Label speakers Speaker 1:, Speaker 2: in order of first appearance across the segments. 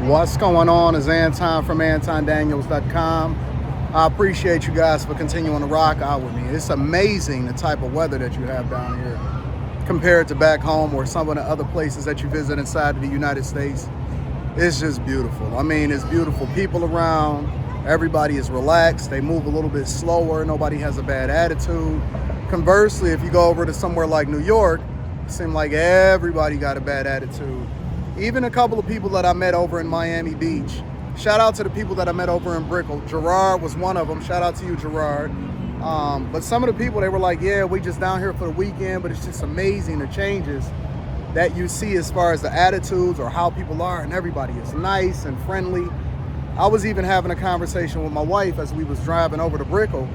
Speaker 1: What's going on is Anton from AntonDaniels.com. I appreciate you guys for continuing to rock out with me. It's amazing the type of weather that you have down here compared to back home or some of the other places that you visit inside of the United States. It's just beautiful. I mean, it's beautiful people around. Everybody is relaxed. They move a little bit slower. Nobody has a bad attitude. Conversely, if you go over to somewhere like New York, it seems like everybody got a bad attitude. Even a couple of people that I met over in Miami Beach. Shout out to the people that I met over in Brickell. Gerard was one of them. Shout out to you, Gerard. But some of the people, they were like, yeah, we just down here for the weekend, but it's just amazing the changes that you see as far as the attitudes or how people are, and everybody is nice and friendly. I was even having a conversation with my wife as we was driving over to Brickell.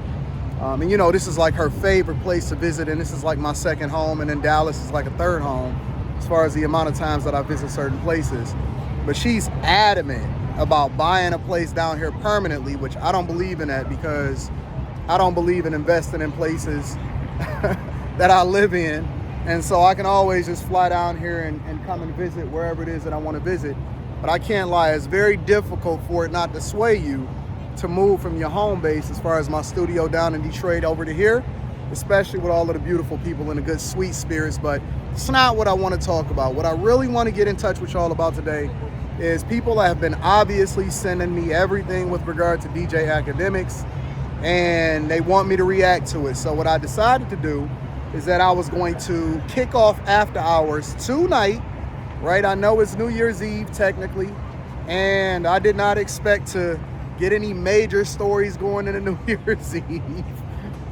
Speaker 1: And you know, this is like her favorite place to visit, and this is like my second home, and then Dallas is like a third home as far as the amount of times that I visit certain places. But she's adamant about buying a place down here permanently, which I don't believe in that, because I don't believe in investing in places that I live in. And so I can always just fly down here and come and visit wherever it is that I want to visit. But I can't lie, it's very difficult for it not to sway you to move from your home base as far as my studio down in Detroit over to here, especially with all of the beautiful people and the good sweet spirits. But it's not what I want to talk about. What I really want to get in touch with y'all about today is people that have been obviously sending me everything with regard to DJ Akademiks, and they want me to react to it. So what I decided to do is that I was going to kick off after hours tonight, right? I know it's New Year's Eve technically, and I did not expect to get any major stories going into New Year's Eve,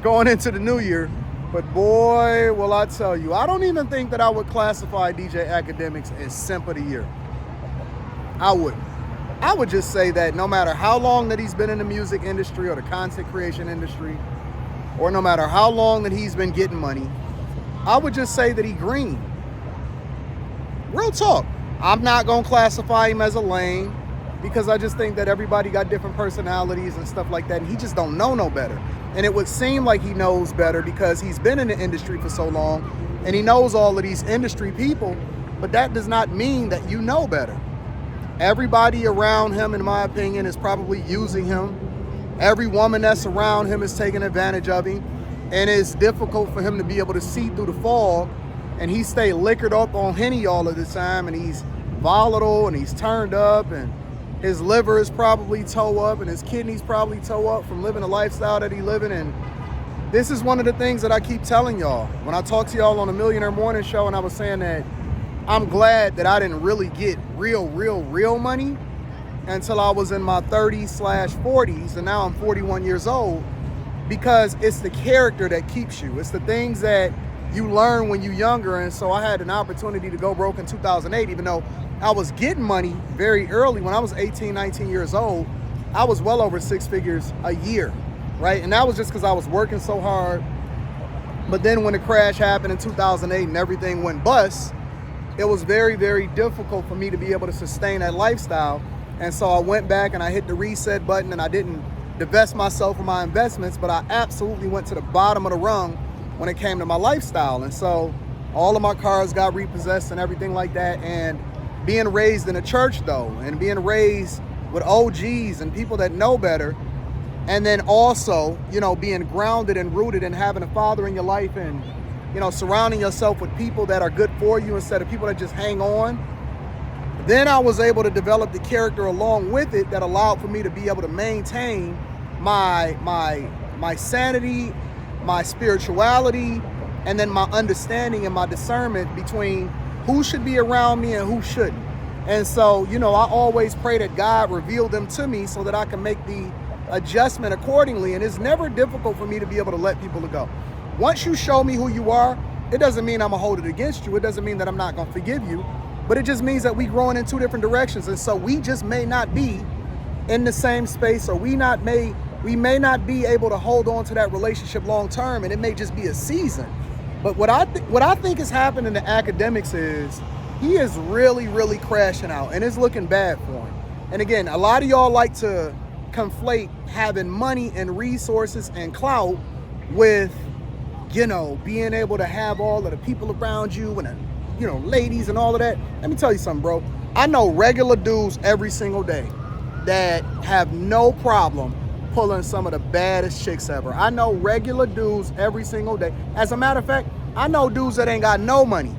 Speaker 1: going into the new year. But boy, will I tell you, I don't even think that I would classify DJ Akademiks as simp of the year. I wouldn't. I would just say that no matter how long that he's been in the music industry or the content creation industry, or no matter how long that he's been getting money, I would just say that he green. Real talk. I'm not gonna classify him as a lame, because I just think that everybody got different personalities and stuff like that, and he just don't know no better. And it would seem like he knows better because he's been in the industry for so long and he knows all of these industry people, but that does not mean that you know better. Everybody around him, in my opinion, is probably using him. Every woman that's around him is taking advantage of him, and it's difficult for him to be able to see through the fog, and he stay liquored up on Henny all of the time, and he's volatile and he's turned up, and his liver is probably toe up and his kidneys probably toe up from living the lifestyle that he's living. And this is one of the things that I keep telling y'all. When I talked to y'all on the Millionaire Morning Show, and I was saying that I'm glad that I didn't really get real money until I was in my 30s/40s, and now I'm 41 years old, because it's the character that keeps you. It's the things that you learn when you're younger. And so I had an opportunity to go broke in 2008, even though I was getting money very early. When I was 18, 19 years old, I was well over six figures a year, right? And that was just because I was working so hard. But then when the crash happened in 2008 and everything went bust, it was very, very difficult for me to be able to sustain that lifestyle. And so I went back and I hit the reset button, and I didn't divest myself from my investments, but I absolutely went to the bottom of the rung when it came to my lifestyle. And so all of my cars got repossessed and everything like that. And being raised in a church though, and being raised with OGs and people that know better, and then also, you know, being grounded and rooted and having a father in your life, and, you know, surrounding yourself with people that are good for you instead of people that just hang on, then I was able to develop the character along with it that allowed for me to be able to maintain my sanity, my spirituality, and then my understanding and my discernment between who should be around me and who shouldn't. And so, you know, I always pray that God reveal them to me so that I can make the adjustment accordingly. And it's never difficult for me to be able to let people go. Once you show me who you are, it doesn't mean I'm gonna hold it against you. It doesn't mean that I'm not gonna forgive you, but it just means that we growing in two different directions. And so we just may not be in the same space, or we may not be able to hold on to that relationship long term, and it may just be a season. But what I think is happening to Akademiks is he is really crashing out, and it's looking bad for him. And again, a lot of y'all like to conflate having money and resources and clout with, you know, being able to have all of the people around you and, you know, ladies and all of that. Let me tell you something, bro. I know regular dudes every single day that have no problem pulling some of the baddest chicks ever. I know regular dudes every single day. As a matter of fact, I know dudes that ain't got no money,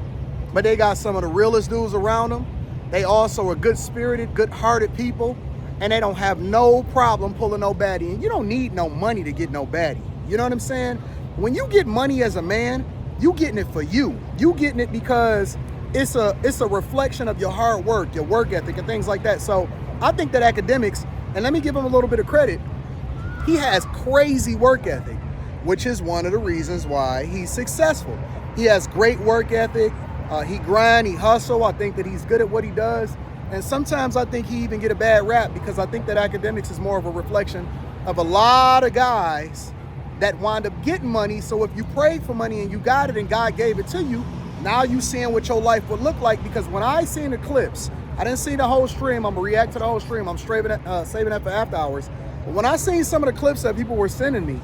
Speaker 1: but they got some of the realest dudes around them. They also are good-spirited, good-hearted people, and they don't have no problem pulling no baddie. And you don't need no money to get no baddie. You know what I'm saying? When you get money as a man, you getting it for you. You getting it because it's a reflection of your hard work, your work ethic, and things like that. So I think that Akademiks, and let me give him a little bit of credit, he has crazy work ethic, which is one of the reasons why he's successful. He has great work ethic. He grind, he hustle. I think that he's good at what he does. And sometimes I think he even get a bad rap because I think that Akademiks is more of a reflection of a lot of guys that wind up getting money. So if you prayed for money and you got it and God gave it to you, now you seeing what your life would look like. Because when I seen the clips, I didn't see the whole stream. I'm gonna react to the whole stream. I'm saving that for after hours. But when I seen some of the clips that people were sending me,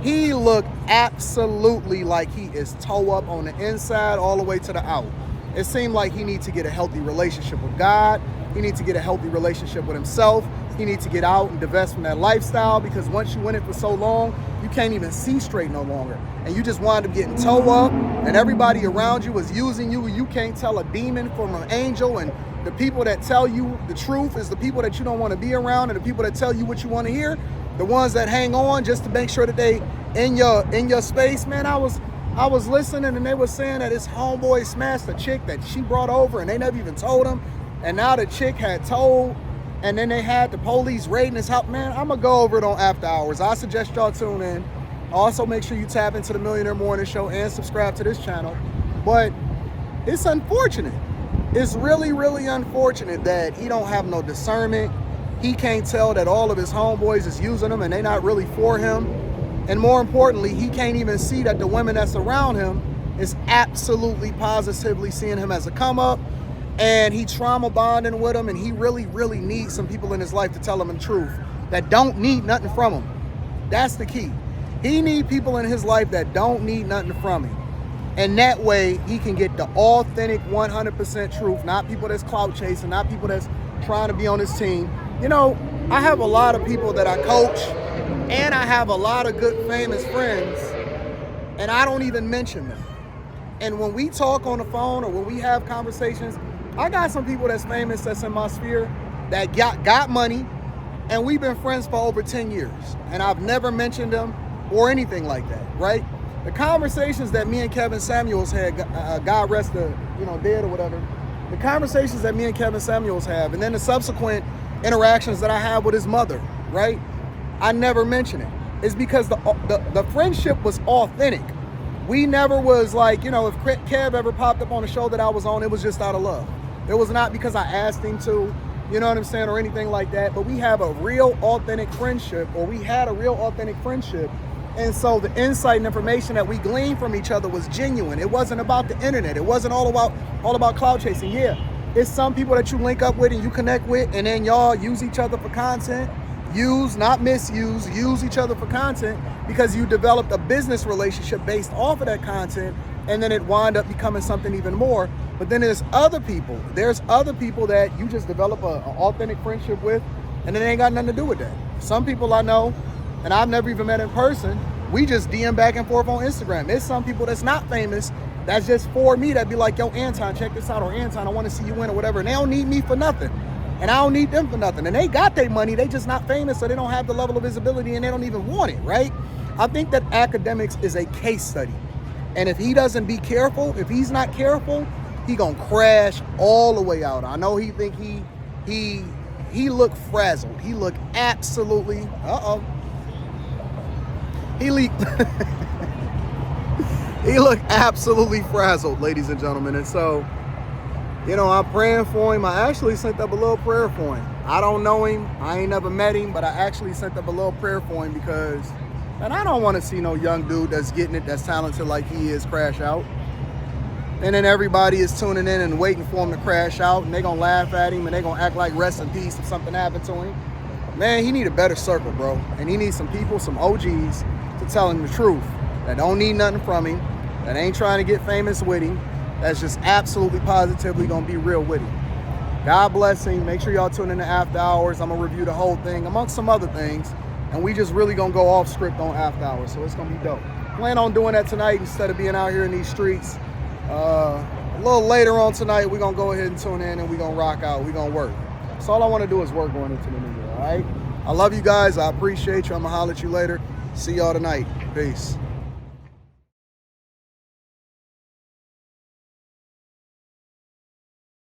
Speaker 1: he looked absolutely like he is toe up on the inside all the way to the out. It seemed like he needs to get a healthy relationship with God. He needs to get a healthy relationship with himself. He needs to get out and divest from that lifestyle, because once you in it for so long, you can't even see straight no longer. And you just wind up getting toe up, and everybody around you is using you. You can't tell a demon from an angel, and the people that tell you the truth is the people that you don't want to be around, and the people that tell you what you want to hear, the ones that hang on just to make sure that they in your space. Man, I was listening, and they were saying that his homeboy smashed a chick that she brought over, and they never even told him. And now the chick had told, and then they had the police raiding his house. Man, I'm gonna go over it on After Hours. I suggest y'all tune in. Also, make sure you tap into the Millionaire Morning Show and subscribe to this channel. But it's unfortunate. It's really, really unfortunate that he don't have no discernment. He can't tell that all of his homeboys is using him and they not really for him. And more importantly, he can't even see that the women that's around him is absolutely positively seeing him as a come up. And he trauma bonding with him, and he really, really needs some people in his life to tell him the truth that don't need nothing from him. That's the key. He need people in his life that don't need nothing from him. And that way he can get the authentic 100% truth, not people that's clout chasing, not people that's trying to be on his team. You know, I have a lot of people that I coach, and I have a lot of good famous friends, and I don't even mention them. And when we talk on the phone or when we have conversations, I got some people that's famous that's in my sphere that got money, and we've been friends for over 10 years. And I've never mentioned them or anything like that, right? The conversations that me and Kevin Samuels had, God rest the, dead or whatever, the conversations that me and Kevin Samuels have, and then the subsequent interactions that I have with his mother, right? I never mention it. It's because the friendship was authentic. We never was like, if Kev ever popped up on a show that I was on, it was just out of love. It was not because I asked him to, you know what I'm saying, or anything like that. But we have a real authentic friendship, or we had a real authentic friendship. And so the insight and information that we gleaned from each other was genuine. It wasn't about the internet. It wasn't all about cloud chasing. Yeah, it's some people that you link up with and you connect with, and then y'all use each other for content. Use, not misuse, use each other for content, because you developed a business relationship based off of that content, and then it wind up becoming something even more. But then there's other people that you just develop an authentic friendship with, and it ain't got nothing to do with that. Some people I know, and I've never even met in person, we just DM back and forth on Instagram. There's some people that's not famous, that's just for me, that be like, yo, Anton, check this out, or Anton, I want to see you win, or whatever, and they don't need me for nothing. And I don't need them for nothing. And they got their money, they just not famous, so they don't have the level of visibility, and they don't even want it, right? I think that Akademiks is a case study. And if he doesn't be careful, if he's not careful, he gonna crash all the way out. I know he think he look frazzled. He look absolutely, he look absolutely frazzled, ladies and gentlemen. And so, I'm praying for him. I actually sent up a little prayer for him. I don't know him. I ain't never met him, but I actually sent up a little prayer for him because, and I don't want to see no young dude that's getting it, that's talented like he is, crash out. And then everybody is tuning in and waiting for him to crash out, and they gonna laugh at him, and they gonna act like rest in peace if something happened to him. Man, he need a better circle, bro. And he needs some people, some OGs, to tell him the truth, that don't need nothing from him, that ain't trying to get famous with him, that's just absolutely positively gonna be real with him. God blessing. Make sure y'all tune in to After Hours. I'm going to review the whole thing, amongst some other things. And we just really going to go off script on After Hours. So it's going to be dope. Plan on doing that tonight instead of being out here in these streets. A little later on tonight, we're going to go ahead and tune in and we're going to rock out. We're going to work. So all I want to do is work going into the new year, all right? I love you guys. I appreciate you. I'm going to holler at you later. See y'all tonight. Peace.